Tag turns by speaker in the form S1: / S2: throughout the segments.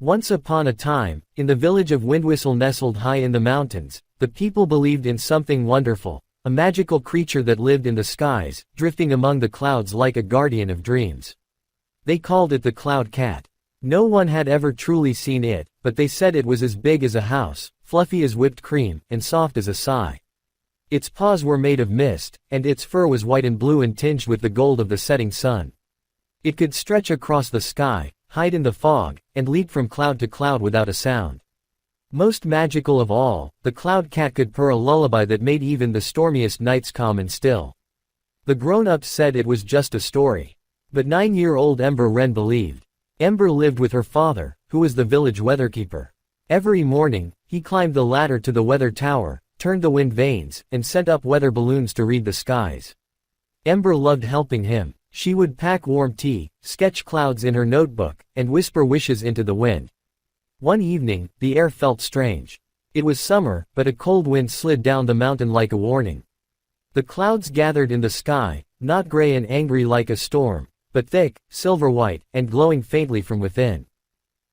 S1: Once upon a time, in the village of Windwhistle nestled high in the mountains, the people believed in something wonderful, a magical creature that lived in the skies, drifting among the clouds like a guardian of dreams. They called it the Cloud Cat. No one had ever truly seen it, but they said it was as big as a house, fluffy as whipped cream, and soft as a sigh. Its paws were made of mist, and its fur was white and blue and tinged with the gold of the setting sun. It could stretch across the sky, hide in the fog, and leap from cloud to cloud without a sound. Most magical of all, the Cloud Cat could purr a lullaby that made even the stormiest nights calm and still. The grown-ups said it was just a story. But 9-year-old Ember Wren believed. Ember lived with her father, who was the village weatherkeeper. Every morning, he climbed the ladder to the weather tower, turned the wind vanes, and sent up weather balloons to read the skies. Ember loved helping him. She would pack warm tea, sketch clouds in her notebook, and whisper wishes into the wind. One evening, the air felt strange. It was summer, but a cold wind slid down the mountain like a warning. The clouds gathered in the sky, not gray and angry like a storm, but thick, silver-white, and glowing faintly from within.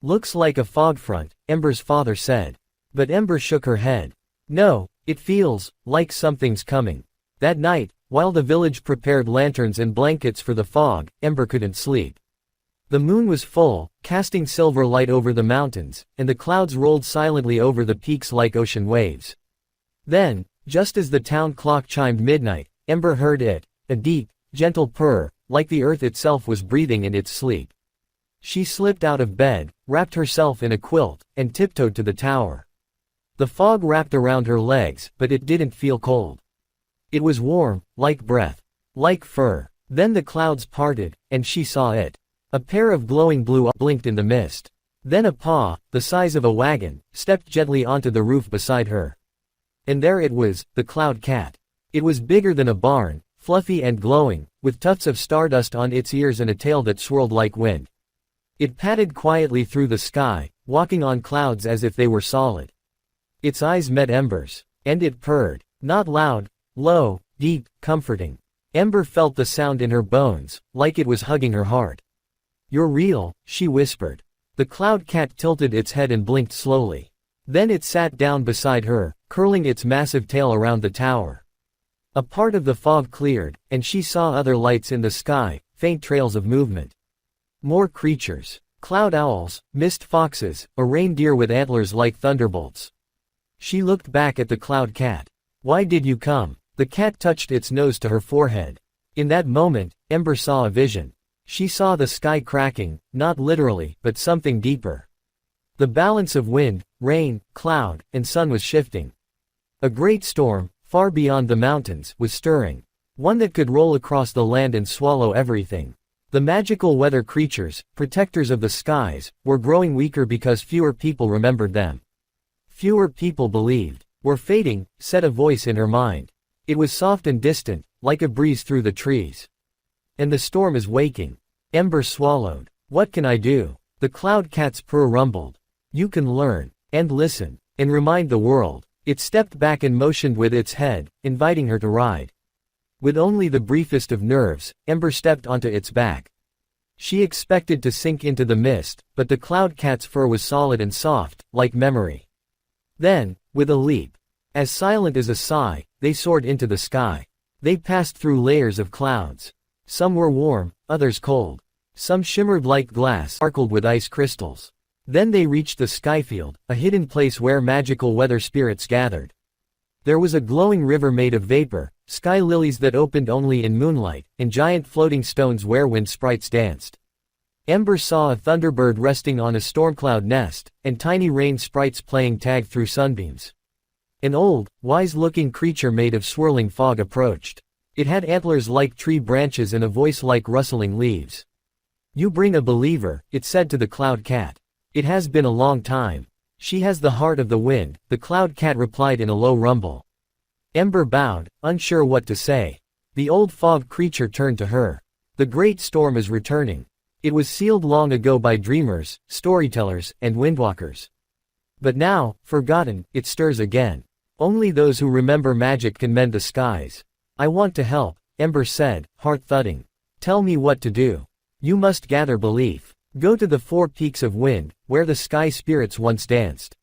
S1: "Looks like a fog front," Ember's father said. But Ember shook her head. "No, it feels like something's coming." That night, while the village prepared lanterns and blankets for the fog, Ember couldn't sleep. The moon was full, casting silver light over the mountains, and the clouds rolled silently over the peaks like ocean waves. Then, just as the town clock chimed midnight, Ember heard it, a deep, gentle purr, like the earth itself was breathing in its sleep. She slipped out of bed, wrapped herself in a quilt, and tiptoed to the tower. The fog wrapped around her legs, but it didn't feel cold. It was warm, like breath, like fur. Then the clouds parted, and she saw it. A pair of glowing blue eyes blinked in the mist. Then a paw, the size of a wagon, stepped gently onto the roof beside her. And there it was, the Cloud Cat. It was bigger than a barn, fluffy and glowing, with tufts of stardust on its ears and a tail that swirled like wind. It padded quietly through the sky, walking on clouds as if they were solid. Its eyes met Ember's, and it purred, not loud, low, deep, comforting. Ember felt the sound in her bones, like it was hugging her heart. "You're real," she whispered. The Cloud Cat tilted its head and blinked slowly. Then it sat down beside her, curling its massive tail around the tower. A part of the fog cleared, and she saw other lights in the sky, faint trails of movement. More creatures. Cloud owls, mist foxes, a reindeer with antlers like thunderbolts. She looked back at the Cloud Cat. "Why did you come?" The cat touched its nose to her forehead. In that moment, Ember saw a vision. She saw the sky cracking, not literally, but something deeper. The balance of wind, rain, cloud, and sun was shifting. A great storm, far beyond the mountains, was stirring. One that could roll across the land and swallow everything. The magical weather creatures, protectors of the skies, were growing weaker because fewer people remembered them. Fewer people believed. "We're fading," said a voice in her mind. It was soft and distant, like a breeze through the trees. "And the storm is waking." Ember swallowed. "What can I do?" The Cloud Cat's purr rumbled. "You can learn, and listen, and remind the world." It stepped back and motioned with its head, inviting her to ride. With only the briefest of nerves, Ember stepped onto its back. She expected to sink into the mist, but the Cloud Cat's fur was solid and soft, like memory. Then, with a leap, as silent as a sigh, they soared into the sky. They passed through layers of clouds. Some were warm, others cold. Some shimmered like glass, sparkled with ice crystals. Then they reached the skyfield, a hidden place where magical weather spirits gathered. There was a glowing river made of vapor, sky lilies that opened only in moonlight, and giant floating stones where wind sprites danced. Ember saw a thunderbird resting on a stormcloud nest, and tiny rain sprites playing tag through sunbeams. An old, wise-looking creature made of swirling fog approached. It had antlers like tree branches and a voice like rustling leaves. "You bring a believer," it said to the Cloud Cat. "It has been a long time." "She has the heart of the wind," the Cloud Cat replied in a low rumble. Ember bowed, unsure what to say. The old fog creature turned to her. "The great storm is returning. It was sealed long ago by dreamers, storytellers, and windwalkers. But now, forgotten, it stirs again. Only those who remember magic can mend the skies." "I want to help," Ember said, heart thudding. "Tell me what to do." "You must gather belief. Go to the 4 peaks of wind, where the sky spirits once danced.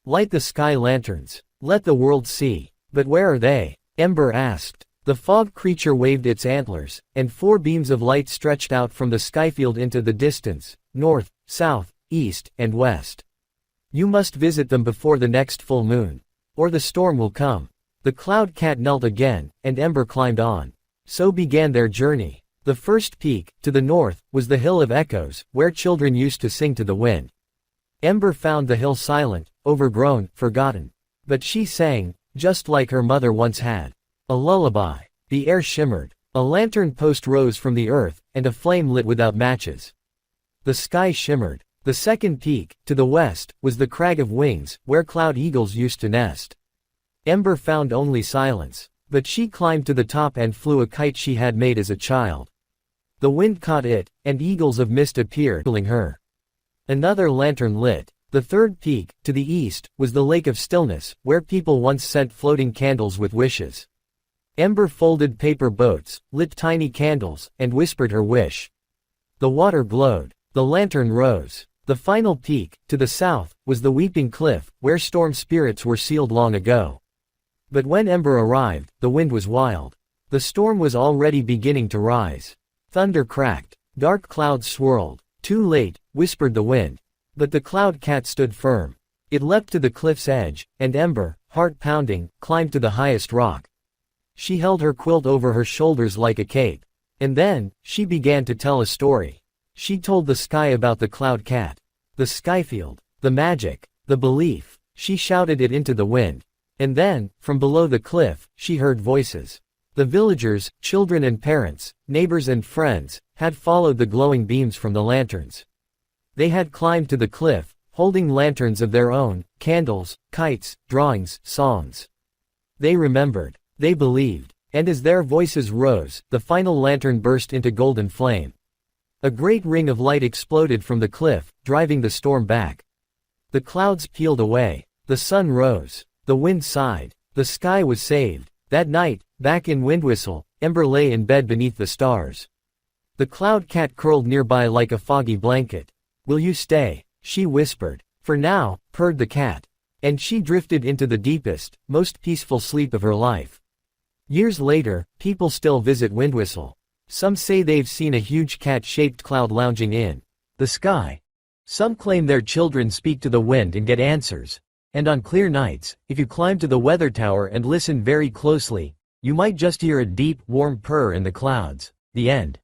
S1: Light the sky lanterns. Let the world see. But where are they? Ember asked. The fog creature waved its antlers, and 4 beams of light stretched out from the skyfield into the distance, north, south, east, and west. You must visit them before the next full moon, or the storm will come. The cloud cat knelt again, and Ember climbed on. So began their journey. The first peak, to the north, was the Hill of Echoes, where children used to sing to the wind. Ember found the hill silent, overgrown, forgotten. But she sang, just like her mother once had. A lullaby. The air shimmered. A lantern post rose from the earth, and a flame lit without matches. The sky shimmered. The second peak, to the west, was the Crag of Wings, where cloud eagles used to nest. Ember found only silence. But she climbed to the top and flew a kite she had made as a child. The wind caught it, and eagles of mist appeared, pulling her. Another lantern lit. The third peak, to the east, was the Lake of Stillness, where people once sent floating candles with wishes. Ember folded paper boats, lit tiny candles, and whispered her wish. The water glowed. The lantern rose. The final peak, to the south, was the Weeping Cliff, where storm spirits were sealed long ago. But when Ember arrived, the wind was wild. The storm was already beginning to rise. Thunder cracked. Dark clouds swirled. Too late, whispered the wind. But the cloud cat stood firm. It leapt to the cliff's edge, and Ember, heart pounding, climbed to the highest rock. She held her quilt over her shoulders like a cape. And then, she began to tell a story. She told the sky about the cloud cat. The skyfield. The magic. The belief. She shouted it into the wind. And then, from below the cliff, she heard voices. The villagers, children and parents, neighbors and friends, had followed the glowing beams from the lanterns. They had climbed to the cliff, holding lanterns of their own, candles, kites, drawings, songs. They remembered. They believed. And as their voices rose, the final lantern burst into golden flame. A great ring of light exploded from the cliff, driving the storm back. The clouds peeled away. The sun rose. The wind sighed. The sky was saved. That night, back in Windwhistle, Ember lay in bed beneath the stars. The cloud cat curled nearby like a foggy blanket. Will you stay? She whispered. For now, purred the cat. And she drifted into the deepest, most peaceful sleep of her life. Years later, people still visit Windwhistle. Some say they've seen a huge cat-shaped cloud lounging in the sky. Some claim their children speak to the wind and get answers. And on clear nights, if you climb to the weather tower and listen very closely, you might just hear a deep, warm purr in the clouds. The end.